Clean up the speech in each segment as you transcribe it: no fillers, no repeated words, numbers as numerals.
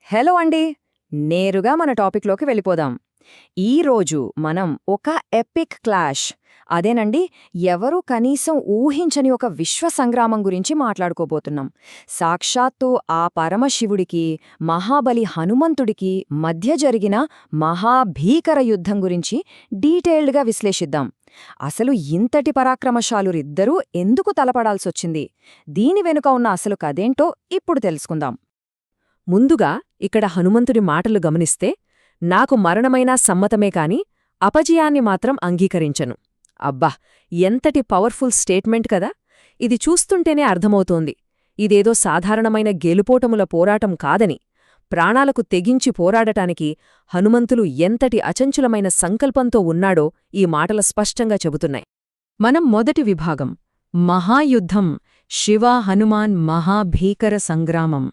Hello అండి. నేరుగా మన టాపిక్లోకి వెళ్ళిపోదాం. ఈరోజు మనం ఒక ఎపిక్ క్లాష్, అదేనండి, ఎవరూ కనీసం ఊహించని ఒక విశ్వ సంగ్రామం గురించి మాట్లాడుకోబోతున్నాం. సాక్షాత్తు ఆ పరమశివుడికి, మహాబలి హనుమంతుడికి మధ్య జరిగిన మహాభీకర యుద్ధం గురించి డీటెయిల్డ్గా విశ్లేషిద్దాం. అసలు ఇంతటి పరాక్రమశాలురిద్దరూ ఎందుకు తలపడాల్సొచ్చింది? దీని వెనుక ఉన్న అసలు కథేంటో ఇప్పుడు తెలుసుకుందాం. ముందుగా ఇక్కడ హనుమంతుడి మాటలు గమనిస్తే, నాకు మరణమైనా సమ్మతమే కాని అపజయాన్ని మాత్రం అంగీకరించను. అబ్బా, ఎంతటి పవర్ఫుల్ స్టేట్మెంట్ కదా! ఇది చూస్తుంటేనే అర్థమవుతోంది, ఇదేదో సాధారణమైన గెలుపోటముల పోరాటం కాదని. ప్రాణాలకు తెగించి పోరాడటానికి హనుమంతులు ఎంతటి అచంచలమైన సంకల్పంతో ఉన్నాడో ఈ మాటల స్పష్టంగా చెబుతున్నాయి. మనం మొదటి విభాగం, మహాయుద్ధం, శివ హనుమాన్ మహాభీకర సంగ్రామం.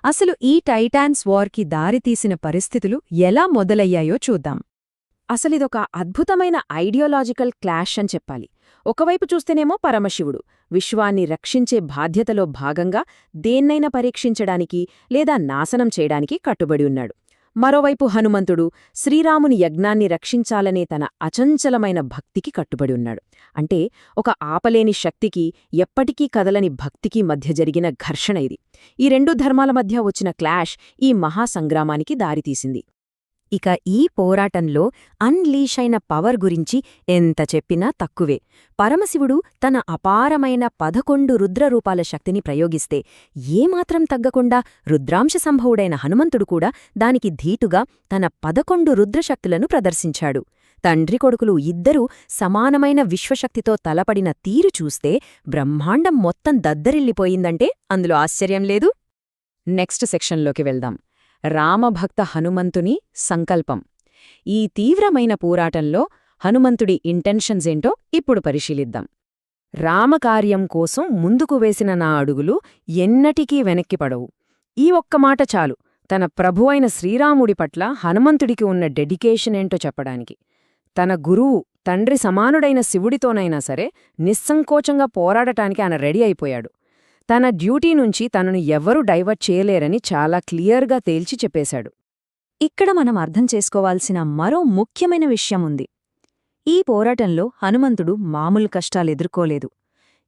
అసలు ఈ టైటాన్స్ వార్కి దారితీసిన పరిస్థితులు ఎలా మొదలయ్యాయో చూద్దాం. అసలిదొక అద్భుతమైన ఐడియాలజికల్ క్లాష్ అని చెప్పాలి. ఒకవైపు చూస్తేనేమో పరమశివుడు విశ్వాన్ని రక్షించే బాధ్యతలో భాగంగా దేన్నైనా పరీక్షించడానికి లేదా నాశనం చేయడానికి కట్టుబడి ఉన్నాడు. మరోవైపు హనుమంతుడు శ్రీరాముని యజ్ఞాన్ని రక్షించాలనే తన అచంచలమైన భక్తికి కట్టుబడి ఉన్నాడు. అంటే ఒక ఆపలేని శక్తికి, ఎప్పటికీ కదలని భక్తికి మధ్య జరిగిన ఘర్షణ ఇది. ఈ రెండు ధర్మాల మధ్య వచ్చిన క్లాష్ ఈ మహాసంగ్రామానికి దారితీసింది. ఇక ఈ పోరాటంలో అన్లీష్ అయిన పవర్ గురించి ఎంత చెప్పినా తక్కువే. పరమశివుడు తన అపారమైన 11 రుద్రరూపాల శక్తిని ప్రయోగిస్తే ఏమాత్రం తగ్గకుండా రుద్రాంశ సంభవుడైన హనుమంతుడు కూడా దానికి ధీటుగా తన 11 రుద్రశక్తులను ప్రదర్శించాడు. తండ్రి కొడుకులు ఇద్దరూ సమానమైన విశ్వశక్తితో తలపడిన తీరు చూస్తే బ్రహ్మాండం మొత్తం దద్దరిల్లిపోయిందంటే అందులో ఆశ్చర్యం లేదు. నెక్స్ట్ సెక్షన్లోకి వెళ్దాం. రామభక్త హనుమంతుని సంకల్పం. ఈ తీవ్రమైన పోరాటంలో హనుమంతుడి ఇంటెన్షన్స్ ఏంటో ఇప్పుడు పరిశీలిద్దాం. రామకార్యం కోసం ముందుకు వేసిన నా అడుగులు ఎన్నటికీ వెనక్కిపడవు. ఈ ఒక్క మాట చాలు తన ప్రభువైన శ్రీరాముడి పట్ల హనుమంతుడికి ఉన్న డెడికేషన్ ఏంటో చెప్పడానికి. తన గురువు, తండ్రి సమానుడైన శివుడితోనైనా సరే నిస్సంకోచంగా పోరాడటానికి ఆయన రెడీ అయిపోయాడు. తన డ్యూటీ నుంచి తనను ఎవ్వరూ డైవర్ట్ చేయలేరని చాలా క్లియర్గా తేల్చి చెప్పేశాడు. ఇక్కడ మనం అర్థం చేసుకోవాల్సిన మరో ముఖ్యమైన విషయం ఉంది. ఈ పోరాటంలో హనుమంతుడు మామూలు కష్టాలెదుర్కోలేదు.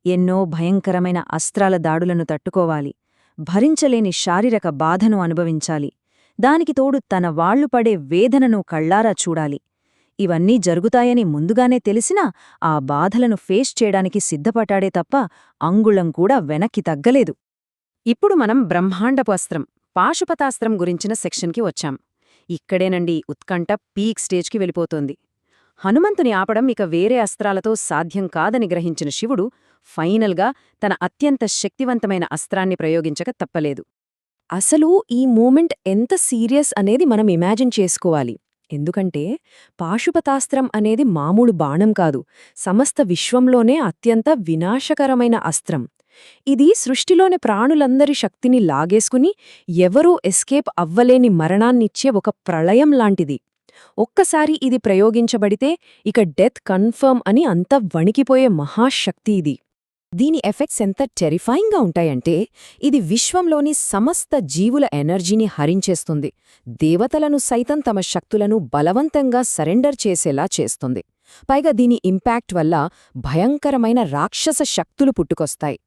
ఎన్నో భయంకరమైన అస్త్రాల దాడులను తట్టుకోవాలి, భరించలేని శారీరక బాధను అనుభవించాలి, దానికి తోడు తన వాళ్లు పడే వేదనను కళ్లారా చూడాలి. ఇవన్నీ జరుగుతాయని ముందుగానే తెలిసినా ఆ బాధలను ఫేస్ చేయడానికి సిద్ధపడ్డాడే తప్ప అంగుళం కూడా వెనక్కి తగ్గలేదు. ఇప్పుడు మనం బ్రహ్మాండపు అస్త్రం, పాశుపతాస్త్రం గురించిన సెక్షన్కి వచ్చాం. ఇక్కడేనండి ఉత్కంఠ పీక్ స్టేజ్కి వెళ్ళిపోతోంది. హనుమంతుని ఆపడం ఇక వేరే అస్త్రాలతో సాధ్యం కాదని గ్రహించిన శివుడు ఫైనల్గా తన అత్యంత శక్తివంతమైన అస్త్రాన్ని ప్రయోగించక తప్పలేదు. అసలు ఈ మూమెంట్ ఎంత సీరియస్ అనేది మనం ఇమాజిన్ చేసుకోవాలి. ఎందుకంటే పాశుపతాస్త్రం అనేది మామూలు బాణం కాదు, సమస్త విశ్వంలోనే అత్యంత వినాశకరమైన అస్త్రం. ఇది సృష్టిలోని ప్రాణులందరి శక్తిని లాగేసుకుని ఎవరూ ఎస్కేప్ అవ్వలేని మరణాన్నిచ్చే ఒక ప్రళయం లాంటిది. ఒక్కసారి ఇది ప్రయోగించబడితే ఇక డెత్ కన్ఫర్మ్ అని అంత వణికిపోయే మహాశక్తి ఇది. దీని ఎఫెక్ట్స్ ఎంత టెరిఫైయింగ్గా ఉంటాయంటే ఇది విశ్వంలోని సమస్త జీవుల ఎనర్జీని హరించేస్తుంది, దేవతలను సైతం తమ శక్తులను బలవంతంగా సరెండర్ చేసేలా చేస్తుంది. పైగా దీని ఇంపాక్ట్ వల్ల భయంకరమైన రాక్షస శక్తులు పుట్టుకొస్తాయి.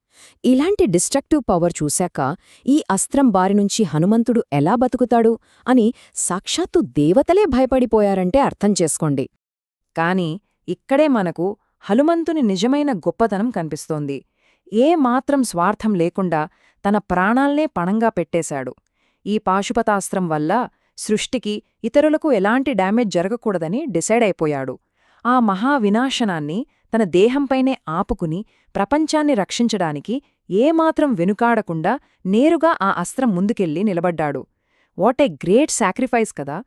ఇలాంటి డిస్ట్రక్టివ్ పవర్ చూశాక ఈ అస్త్రం బారినుంచి హనుమంతుడు ఎలా బతుకుతాడు అని సాక్షాత్తు దేవతలే భయపడిపోయారంటే అర్థం చేసుకోండి. కాని ఇక్కడే మనకు హనుమంతుని నిజమైన గొప్పతనం కనిపిస్తోంది. ఏమాత్రం స్వార్థం లేకుండా తన ప్రాణాల్నే పణంగా పెట్టేశాడు. ఈ పాశుపతాస్త్రం వల్ల సృష్టికి, ఇతరులకు ఎలాంటి డ్యామేజ్ జరగకూడదని డిసైడ్ అయిపోయాడు. ఆ మహావినాశనాన్ని తన దేహంపైనే ఆపుకుని ప్రపంచాన్ని రక్షించడానికి ఏమాత్రం వెనుకాడకుండా నేరుగా ఆ అస్త్రం ముందుకెళ్ళి నిలబడ్డాడు. వాట్ ఏ గ్రేట్ సాక్రిఫైస్ కదా!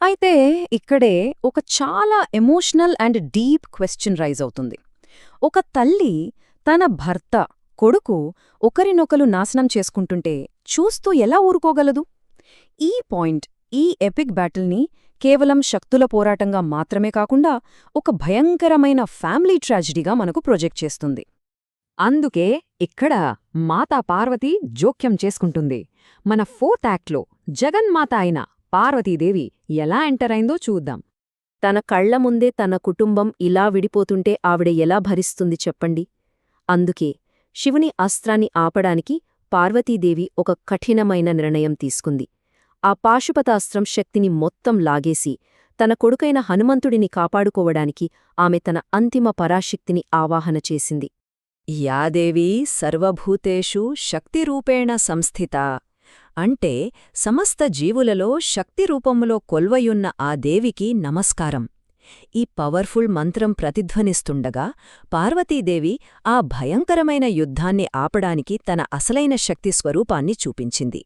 అయితే ఇక్కడే ఒక చాలా emotional and deep question raise అవుతుంది. ఒక తల్లి తన భర్త, కొడుకు ఒకరినొకరు నాశనం చేసుకుంటుంటే చూస్తూ ఎలా ఊరుకోగలదు? ఈ పాయింట్ ఈ ఎపిక్ బ్యాటిల్ని కేవలం శక్తుల పోరాటంగా మాత్రమే కాకుండా ఒక భయంకరమైన ఫ్యామిలీ ట్రాజడీగా మనకు ప్రొజెక్ట్ చేస్తుంది. అందుకే ఇక్కడ మాతా పార్వతి జోక్యం చేసుకుంటుంది. మన 4th యాక్ట్లో జగన్మాత అయిన పార్వతీదేవి ఎలా ఎంటర్ అయిందో చూద్దాం. తన కళ్ల ముందే తన కుటుంబం ఇలా విడిపోతుంటే ఆవిడ ఎలా భరిస్తుంది చెప్పండి. అందుకే శివుని అస్త్రాన్ని ఆపడానికి పార్వతీదేవి ఒక కఠినమైన నిర్ణయం తీసుకుంది. ఆ పాశుపతాస్త్రం శక్తిని మొత్తం లాగేసి తన కొడుకైన హనుమంతుడిని కాపాడుకోవడానికి ఆమె తన అంతిమ పరాశక్తిని ఆవాహన చేసింది. యాదేవీ సర్వభూతేషు శక్తిరూపేణ సంస్థిత అంటే సమస్త జీవులలో శక్తిరూపములో కొల్వయున్న ఆ దేవికి నమస్కారం. ఈ పవర్ఫుల్ మంత్రం ప్రతిధ్వనిస్తుండగా పార్వతీదేవి ఆ భయంకరమైన యుద్ధాన్ని ఆపడానికి తన అసలైన శక్తి స్వరూపాన్ని చూపించింది.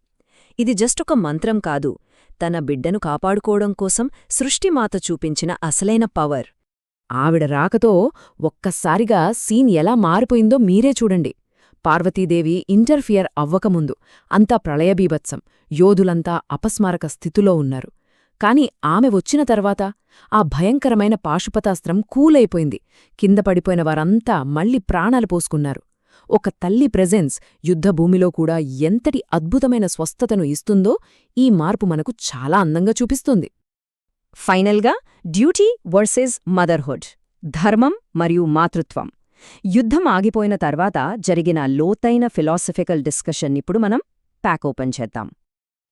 ఇది జస్టొక మంత్రం కాదు, తన బిడ్డను కాపాడుకోవడం కోసం సృష్టిమాత చూపించిన అసలైన పవర్. ఆవిడ రాకతో ఒక్కసారిగా సీన్ ఎలా మారిపోయిందో మీరే చూడండి. పార్వతీదేవి ఇంటర్ఫియర్ అవ్వకముందు అంతా ప్రళయబీభత్సం, యోధులంతా అపస్మారక స్థితిలో ఉన్నారు. కాని ఆమె వచ్చిన తర్వాత ఆ భయంకరమైన పాశుపతాస్త్రం కూలైపోయింది. కింద పడిపోయిన వారంతా మళ్లీ ప్రాణాలు పోసుకున్నారు. ఒక తల్లి ప్రెజెన్స్ యుద్ధభూమిలో కూడా ఎంతటి అద్భుతమైన స్వస్థతను ఇస్తుందో ఈ మార్పు మనకు చాలా అందంగా చూపిస్తుంది. ఫైనల్గా డ్యూటీ వర్సెస్ మదర్హుడ్, ధర్మం మరియు మాతృత్వం. యుద్ధం ఆగిపోయిన తర్వాత జరిగిన లోతైన ఫిలాసఫికల్ డిస్కషన్ ఇప్పుడు మనం ప్యాక్ ఓపెన్ చేద్దాం.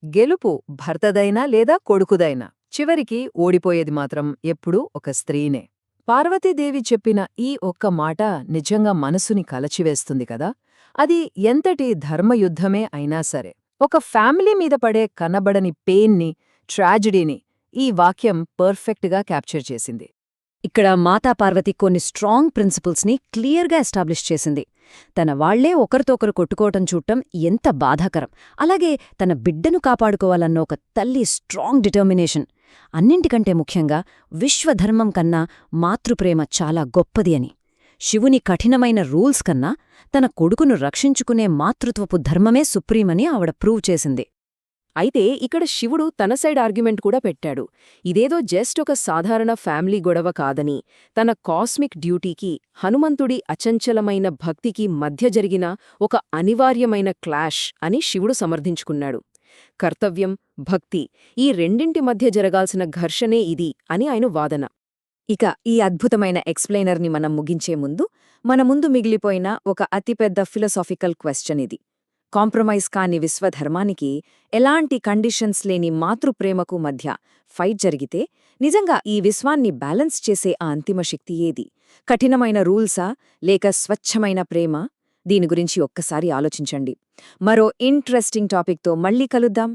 గెలుపు భర్తదైనా లేదా కొడుకుదైనా చివరికి ఓడిపోయేది మాత్రం ఎప్పుడూ ఒక స్త్రీనే. పార్వతీదేవి చెప్పిన ఈ ఒక్క మాట నిజంగా మనసుని కలచివేస్తుంది కదా. అది ఎంతటి ధర్మయుద్ధమే అయినా సరే, ఒక ఫ్యామిలీ మీద పడే కనబడని పెయిన్ని, ట్రాజడీని ఈ వాక్యం పర్ఫెక్ట్గా క్యాప్చర్ చేసింది. ఇక్కడ మాతా పార్వతి కొన్ని స్ట్రాంగ్ ప్రిన్సిపుల్స్ని క్లియర్గా ఎస్టాబ్లిష్ చేసింది. తన వాళ్లే ఒకరితో ఒకరు కొట్టుకోవటం చూడటం ఎంత బాధాకరం, అలాగే తన బిడ్డను కాపాడుకోవాలన్న ఒక తల్లి స్ట్రాంగ్ డిటర్మినేషన్, అన్నింటికంటే ముఖ్యంగా విశ్వధర్మం కన్నా మాతృప్రేమ చాలా గొప్పది అని, శివుని కఠినమైన రూల్స్ కన్నా తన కొడుకును రక్షించుకునే మాతృత్వపు ధర్మమే సుప్రీమని ఆవిడ ప్రూవ్ చేసింది. అయితే ఇక్కడ శివుడు తన సైడ్ ఆర్గ్యుమెంట్ కూడా పెట్టాడు. ఇదేదో జస్ట్ ఒక సాధారణ ఫ్యామిలీ గొడవ కాదని, తన కాస్మిక్ డ్యూటీకి, హనుమంతుడి అచంచలమైన భక్తికి మధ్య జరిగిన ఒక అనివార్యమైన క్లాష్ అని శివుడు సమర్థించుకున్నాడు. కర్తవ్యం, భక్తి ఈ రెండింటి మధ్య జరగాల్సిన ఘర్షణే ఇది అని ఆయన వాదన. ఇక ఈ అద్భుతమైన ఎక్స్ప్లెయినర్ని మనం ముగించే ముందు మన ముందు మిగిలిపోయిన ఒక అతిపెద్ద ఫిలసాఫికల్ క్వశ్చన్ ఇది. కాంప్రమైజ్ కాని విశ్వధర్మానికి, ఎలాంటి కండిషన్స్ లేని మాతృప్రేమకు మధ్య ఫైట్ జరిగితే నిజంగా ఈ విశ్వాన్ని బ్యాలెన్స్ చేసే ఆ అంతిమ శక్తి ఏది? కఠినమైన రూల్సా లేక స్వచ్ఛమైన ప్రేమ? దీని గురించి ఒక్కసారి ఆలోచించండి. మరో ఇంట్రెస్టింగ్ టాపిక్తో మళ్ళీ కలుద్దాం.